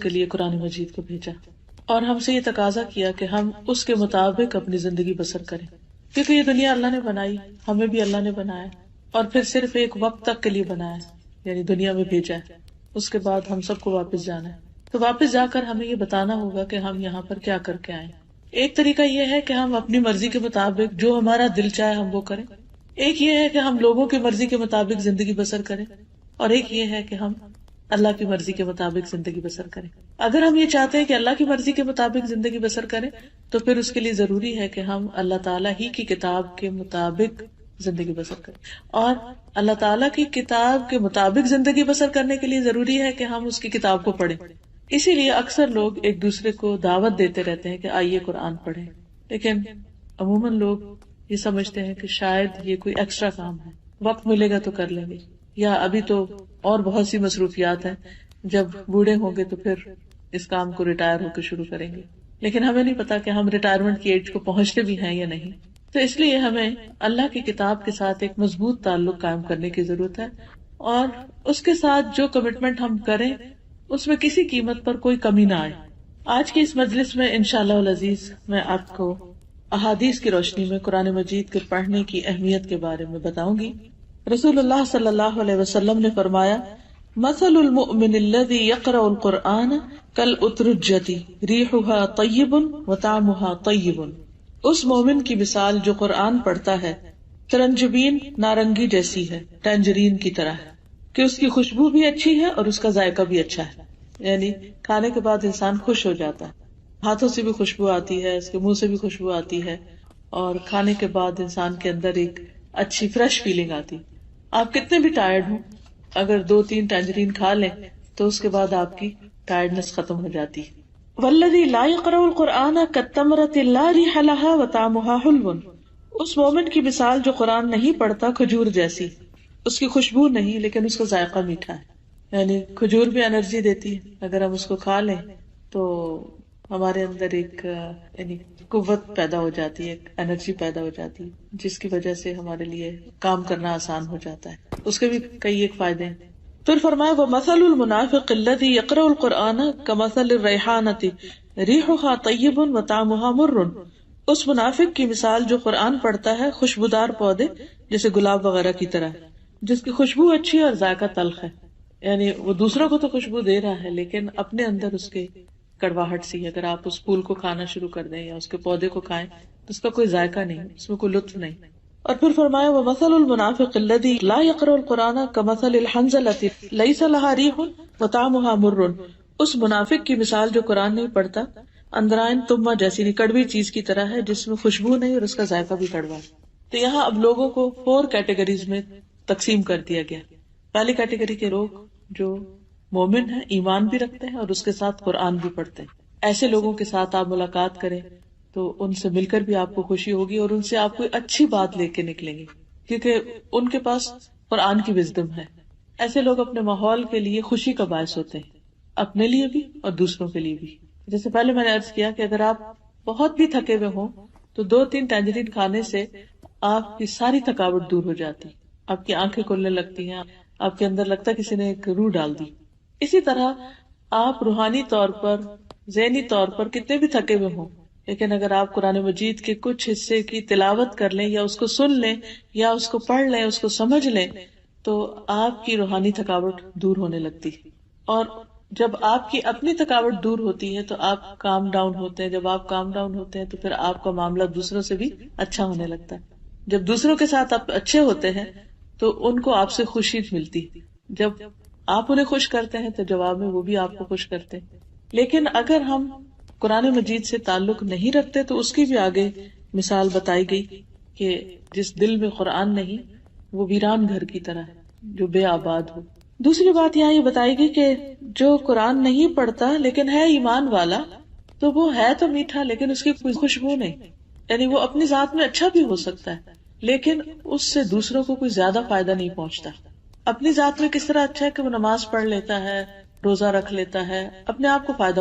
کے لیے قرآن مجید کو بھیجا اور ہم سے یہ تقاضا کیا کہ ہم اس کے مطابق اپنی زندگی بسر کریں، کیونکہ یہ دنیا اللہ نے بنائی، ہمیں بھی اللہ نے بنایا اور پھر صرف ایک وقت تک کے لیے بنایا، یعنی دنیا میں بھیجا ہے، اس کے بعد ہم سب کو واپس جانا ہے۔ تو واپس جا کر ہمیں یہ بتانا ہوگا کہ ہم یہاں پر کیا کر کے آئے۔ ایک طریقہ یہ ہے کہ ہم اپنی مرضی کے مطابق جو ہمارا دل چاہے ہم وہ کریں، ایک یہ ہے کہ ہم لوگوں کی مرضی کے مطابق زندگی بسر کریں، اور ایک یہ ہے کہ ہم اللہ کی مرضی کے مطابق زندگی بسر کریں۔ اگر ہم یہ چاہتے ہیں کہ اللہ کی مرضی کے مطابق زندگی بسر کریں تو پھر اس کے لیے ضروری ہے کہ ہم اللہ تعالیٰ ہی کی کتاب کے مطابق زندگی بسر کریں، اور اللہ تعالیٰ کی کتاب کے مطابق زندگی بسر کرنے کے لیے ضروری ہے کہ ہم اس کی کتاب کو پڑھیں۔ اسی لیے اکثر لوگ ایک دوسرے کو دعوت دیتے رہتے ہیں کہ آئیے قرآن پڑھیں، لیکن عموماً لوگ یہ سمجھتے ہیں کہ شاید یہ کوئی ایکسٹرا کام ہے، وقت ملے گا تو کر لیں گے، یا ابھی تو اور بہت سی مصروفیات ہیں، جب بوڑھے ہوں گے تو پھر اس کام کو ریٹائر ہو کے شروع کریں گے۔ لیکن ہمیں نہیں پتا کہ ہم ریٹائرمنٹ کی ایج کو پہنچتے بھی ہیں یا نہیں۔ تو اس لیے ہمیں اللہ کی کتاب کے ساتھ ایک مضبوط تعلق قائم کرنے کی ضرورت ہے، اور اس کے ساتھ جو کمٹمنٹ ہم کریں اس میں کسی قیمت پر کوئی کمی نہ آئے۔ آج کی اس مجلس میں انشاءاللہ العزیز میں آپ کو احادیث کی روشنی میں قرآن مجید کے پڑھنے کی اہمیت کے بارے میں بتاؤں گی۔ رسول اللہ صلی اللہ علیہ وسلم نے فرمایا، مثل المؤمن الذي يقرأ القرآن كالأترجة ريحها طيب وطعمها طيب۔ اس مومن کی مثال جو قرآن پڑھتا ہے ترنجبین نارنگی جیسی ہے، ٹینجرین کی طرح ہے، کہ اس کی خوشبو بھی اچھی ہے اور اس کا ذائقہ بھی اچھا ہے، یعنی کھانے کے بعد انسان خوش ہو جاتا ہے، ہاتھوں سے بھی خوشبو آتی ہے، اس کے منہ سے بھی خوشبو آتی ہے، اور کھانے کے بعد انسان کے اندر ایک اچھی فریش فیلنگ آتی۔ آپ کتنے بھی ٹائرڈ ہوں، اگر 2-3 ٹینجرین کھا لیں تو اس کے بعد آپ کی ٹائرڈنس ختم ہو جاتی۔ والذی لا یقرأ القرآن کالتمرۃ لا ریح لها وطعمها حلو۔ اس مومن کی مثال جو قرآن نہیں پڑھتا کھجور جیسی، اس کی خوشبو نہیں لیکن اس کا ذائقہ میٹھا ہے، یعنی کھجور بھی انرجی دیتی ہے، اگر ہم اس کو کھا لیں تو ہمارے اندر ایک یعنی قوت پیدا ہو جاتی ہے، ایک انرجی پیدا ہو جاتی ہے، جس کی وجہ سے ہمارے لیے کام کرنا آسان ہو جاتا ہے۔ اس کے بھی کئی ایک فائدے ہیں۔ پھر فرمایا وَمَثَلُ الْمُنَافِقِ الَّذِي يَقْرَأُ الْقُرْآنَ كَمَثَلِ الرَّيْحَانَةِ رِيحُهَا طَيِّبٌ وَطَعْمُهَا مُرٌّ۔ اس منافق کی مثال جو قرآن پڑھتا ہے خوشبودار پودے جیسے گلاب وغیرہ کی طرح، جس کی خوشبو اچھی ہے اور ذائقہ تلخ ہے، یعنی وہ دوسروں کو تو خوشبو دے رہا ہے لیکن اپنے اندر اس کے کڑواہٹ سی ہے۔ اگر آپ اس پھول کو کھانا شروع کر دیں یا اس کے پودے کو کھائیں تو اس کا کوئی ذائقہ نہیں، اس میں کوئی لطف نہیں۔ اور پھر فرمایا وَمَثَلُ الْمُنَافِقِ الَّذِي لَا يَقْرَأُ الْقُرْآنَ كَمَثَلِ الْحَنْظَلَةِ لَيْسَ لَهَا رِيحٌ وَطَعْمُهَا مُرٌّ۔ اس منافق کی مثال جو قرآن نہیں پڑھتا اندرائن تمہ جیسی کڑوی چیز کی طرح ہے، جس میں خوشبو نہیں اور اس کا ذائقہ بھی کڑوا ہے۔ تو یہاں اب لوگوں کو 4 کیٹیگریز میں تقسیم کر دیا گیا۔ پہلی کیٹیگری کے لوگ جو مومن ہیں، ایمان بھی رکھتے ہیں اور اس کے ساتھ قرآن بھی پڑھتے ہیں، ایسے لوگوں کے ساتھ آپ ملاقات کریں تو ان سے مل کر بھی آپ کو خوشی ہوگی اور ان سے آپ کوئی اچھی بات لے کے نکلیں گے، کیونکہ ان کے پاس قرآن کی وزڈم ہے۔ ایسے لوگ اپنے ماحول کے لیے خوشی کا باعث ہوتے ہیں، اپنے لیے بھی اور دوسروں کے لیے بھی۔ جیسے پہلے میں نے عرض کیا کہ اگر آپ بہت بھی تھکے ہوئے ہوں تو 2-3 ٹینجرین کھانے سے آپ کی ساری تھکاوٹ دور ہو جاتی، آپ کی آنکھیں کھلنے لگتی ہیں، آپ کے اندر لگتا ہے کسی نے ایک روح ڈال دی۔ اسی طرح آپ روحانی طور پر، ذہنی طور پر کتنے بھی تھکے ہوئے ہوں، لیکن اگر آپ قرآن مجید کے کچھ حصے کی تلاوت کر لیں یا اس کو سن لیں یا اس کو پڑھ لیں، اس کو سمجھ لیں، تو آپ کی روحانی تھکاوٹ دور ہونے لگتی۔ اور جب آپ کی اپنی تھکاوٹ دور ہوتی ہے تو آپ کام ڈاؤن ہوتے ہیں، جب آپ کام ڈاؤن ہوتے ہیں تو پھر آپ کا معاملہ دوسروں سے بھی اچھا ہونے لگتا ہے۔ جب دوسروں کے ساتھ آپ اچھے ہوتے ہیں تو ان کو آپ سے خوشی ملتی، جب آپ انہیں خوش کرتے ہیں تو جواب میں وہ بھی آپ کو خوش کرتے ہیں۔ لیکن اگر ہم قرآن مجید سے تعلق نہیں رکھتے تو اس کی بھی آگے مثال بتائی گئی کہ جس دل میں قرآن نہیں وہ ویران گھر کی طرح ہے جو بے آباد ہو۔ دوسری بات یہاں یہ بتائی گئی کہ جو قرآن نہیں پڑھتا لیکن ہے ایمان والا تو وہ ہے تو میٹھا لیکن اس کی کوئی خوشبو نہیں، یعنی وہ اپنی ذات میں اچھا بھی ہو سکتا ہے لیکن اس سے دوسروں کو کوئی زیادہ فائدہ نہیں پہنچتا۔ اپنی ذات میں کس طرح اچھا ہے کہ وہ نماز پڑھ لیتا ہے، روزہ رکھ لیتا ہے، اپنے آپ کو فائدہ